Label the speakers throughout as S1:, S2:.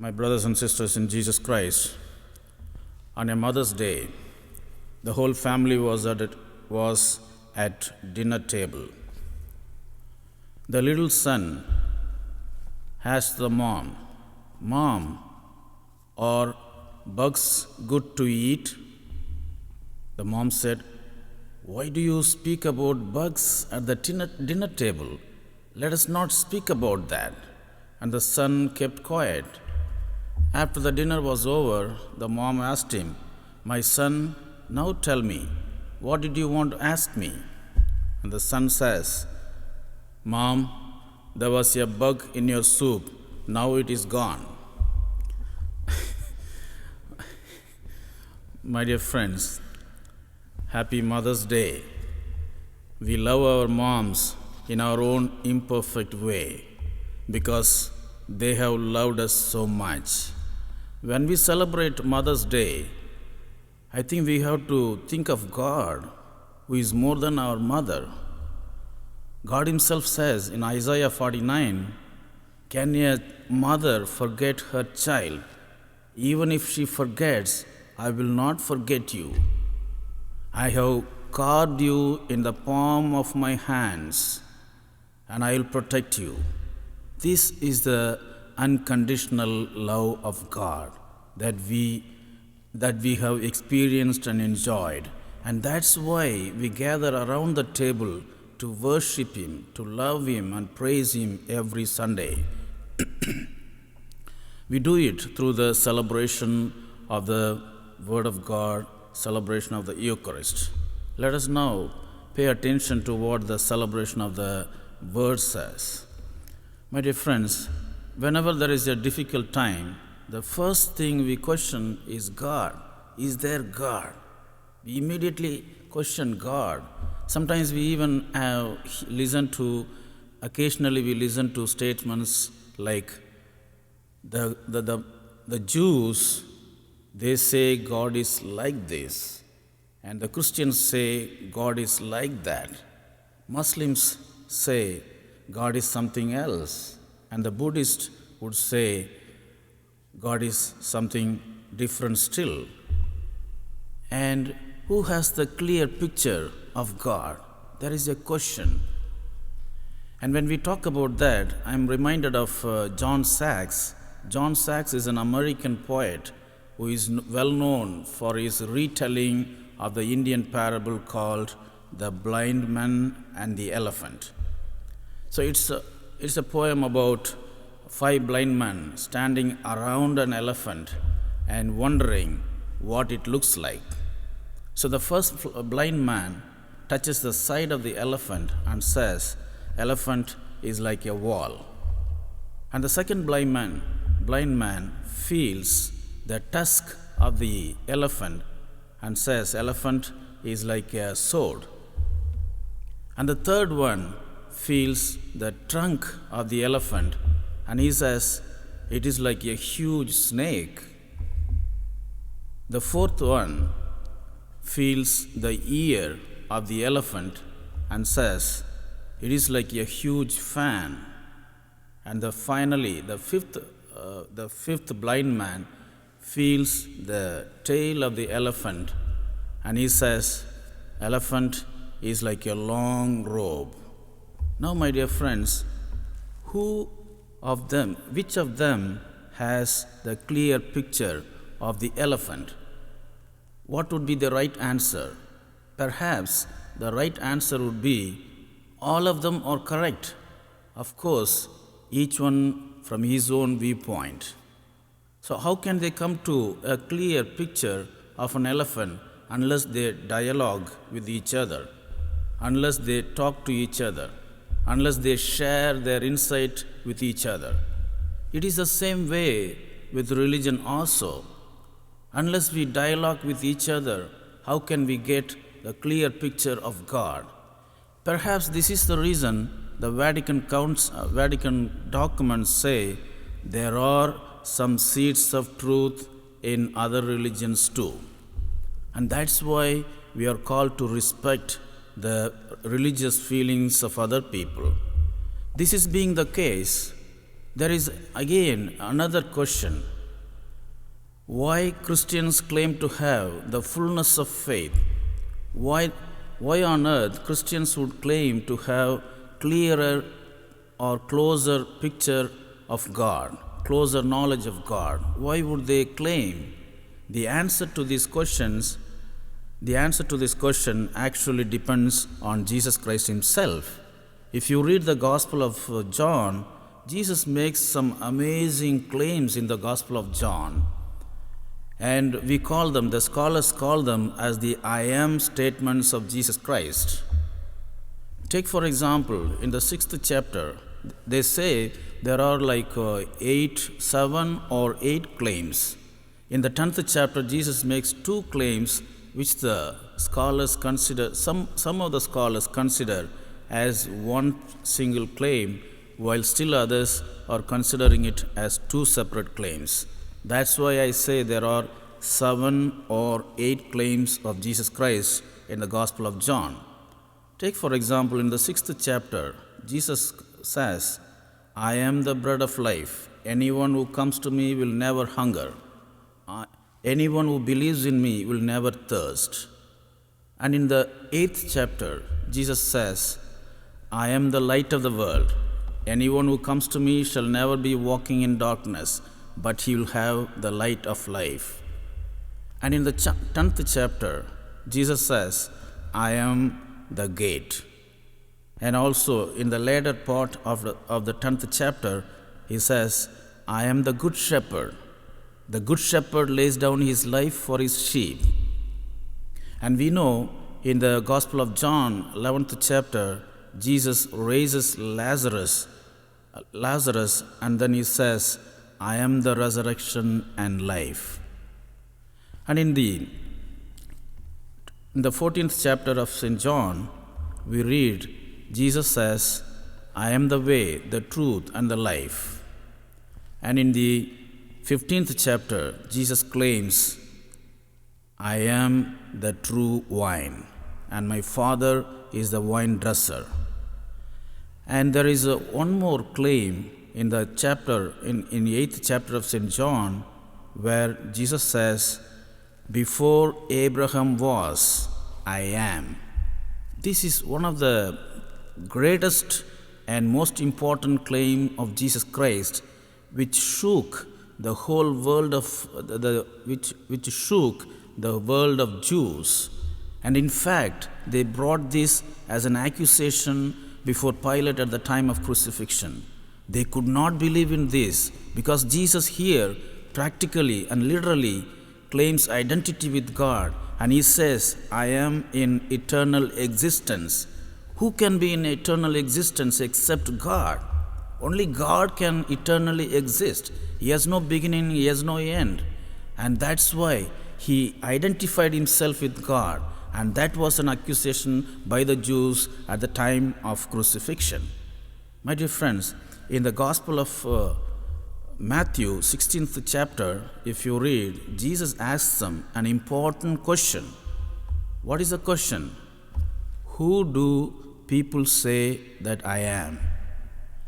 S1: My brothers and sisters in Jesus Christ, on a Mother's Day, the whole family was at dinner table. The little son asked the mom, "Mom, are bugs good to eat?" The mom said, "Why do you speak about bugs at the dinner table? Let us not speak about that." And the son kept quiet. After the dinner was over, the mom asked him, "My son, now tell me, what did you want to ask me?" And the son says, "Mom, there was a bug in your soup. Now it is gone." My dear friends, happy Mother's Day. We love our moms in our own imperfect way because they have loved us so much. When we celebrate Mother's Day, I think we have to think of God, who is more than our mother. God Himself says in Isaiah 49, "Can a mother forget her child? Even if she forgets, I will not forget you. I have carved you in the palm of my hands, and I will protect you." This is the unconditional love of God that we have experienced and enjoyed. And that's why we gather around the table to worship Him, to love Him and praise Him every Sunday. We do it through the celebration of the Word of God, celebration of the Eucharist. Let us now pay attention to what the celebration of the Word says. My dear friends, whenever there is a difficult time, the first thing we question is God. Is there God? We immediately question God. Sometimes we even occasionally we listen to statements like the Jews, they say God is like this, and the Christians say God is like that. Muslims say God is something else, and the Buddhist would say God is something different still. And who has the clear picture of God? There is a question. And when we talk about that, I'm reminded of John Sachs. John Sachs is an American poet who is well known for his retelling of the Indian parable called The Blind Man and the Elephant. So it's a poem about 5 blind men standing around an elephant and wondering what it looks like. So the first blind man touches the side of the elephant and says, "Elephant is like a wall." And the second blind man feels the tusk of the elephant and says, "Elephant is like a sword." And the third one feels the trunk of the elephant and he says, "It is like a huge snake." The fourth one feels the ear of the elephant and says, "It is like a huge fan." And finally, the fifth blind man feels the tail of the elephant and he says, "Elephant is like a long robe." Now, my dear friends, which of them has the clear picture of the elephant? What would be the right answer? Perhaps the right answer would be all of them are correct. Of course, each one from his own viewpoint. So how can they come to a clear picture of an elephant unless they dialogue with each other, unless they talk to each other, unless they share their insight with each other? It is the same way with religion also. Unless we dialogue with each other, how can we get the clear picture of God? Perhaps this is the reason the Vatican documents say there are some seeds of truth in other religions too. And that's why we are called to respect the religious feelings of other people. This is being the case, there is again another question. Why Christians claim to have the fullness of faith? Why on earth Christians would claim to have clearer or closer picture of God, closer knowledge of God? Why would they claim? The answer to this question actually depends on Jesus Christ himself. If you read the Gospel of John, Jesus makes some amazing claims in the Gospel of John. And the scholars call them as the I am statements of Jesus Christ. Take for example, in the 6th chapter, they say there are like 7 or 8 claims. In the 10th chapter, Jesus makes 2 claims which the scholars consider, some of the scholars consider as one single claim, while still others are considering it as 2 separate claims. That's why I say there are 7 or 8 claims of Jesus Christ in the Gospel of John. Take for example, in the 6th chapter, Jesus says, I am the bread of life. Anyone who comes to me will never hunger. Anyone who believes in me will never thirst. And in the 8th chapter, Jesus says, I am the light of the world. Anyone who comes to me shall never be walking in darkness, but he will have the light of life. And in the 10th chapter, Jesus says, I am the gate. And also in the later part of the 10th chapter, he says, I am the good shepherd. The good shepherd lays down his life for his sheep. And we know in the Gospel of John, 11th chapter, Jesus raises Lazarus, and then he says, I am the resurrection and life. And in the 14th chapter of St. John, we read, Jesus says, I am the way, the truth, and the life. And in the 15th chapter, Jesus claims, I am the true wine, and my Father is the vine dresser. And there is one more claim in the 8th chapter of St. John, where Jesus says, before Abraham was, I am. This is one of the greatest and most important claim of Jesus Christ, which shook the whole world which shook the world of Jews. And in fact, they brought this as an accusation before Pilate at the time of crucifixion. They could not believe in this because Jesus here practically and literally claims identity with God, and he says, I am in eternal existence. Who can be in eternal existence except God? Only God can eternally exist. He has no beginning, he has no end. And that's why he identified himself with God. And that was an accusation by the Jews at the time of crucifixion. My dear friends, in the Gospel of Matthew, 16th chapter, if you read, Jesus asks them an important question. What is the question? Who do people say that I am?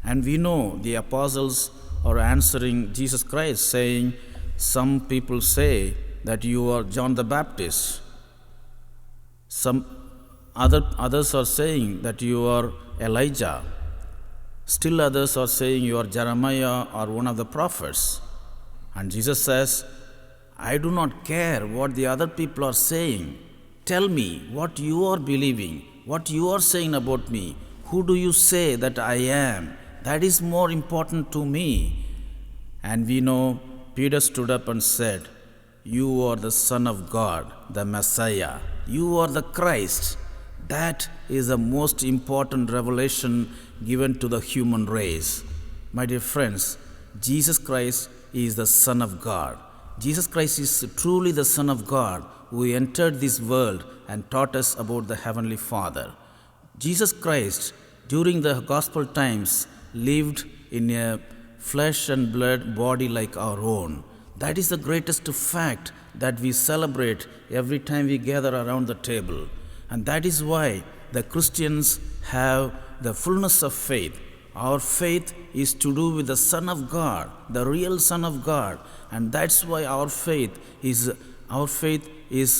S1: And we know the apostles are answering Jesus Christ, saying, some people say that you are John the Baptist. Some others are saying that you are Elijah. Still others are saying you are Jeremiah or one of the prophets. And Jesus says, I do not care what the other people are saying. Tell me what you are believing, what you are saying about me. Who do you say that I am? That is more important to me. And we know Peter stood up and said, you are the Son of God, the Messiah. You are the Christ. That is the most important revelation given to the human race. My dear friends, Jesus Christ is the Son of God. Jesus Christ is truly the Son of God who entered this world and taught us about the Heavenly Father. Jesus Christ, during the gospel times, lived in a flesh and blood body like our own. That is the greatest fact that we celebrate every time we gather around the table. And that is why the Christians have the fullness of faith. Our faith is to do with the Son of God, the real Son of God, and that's why our faith is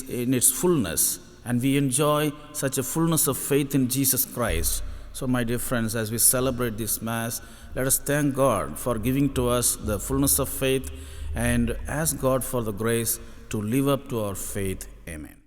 S1: in its fullness, and we enjoy such a fullness of faith in Jesus Christ. So, my dear friends, as we celebrate this Mass, let us thank God for giving to us the fullness of faith and ask God for the grace to live up to our faith. Amen.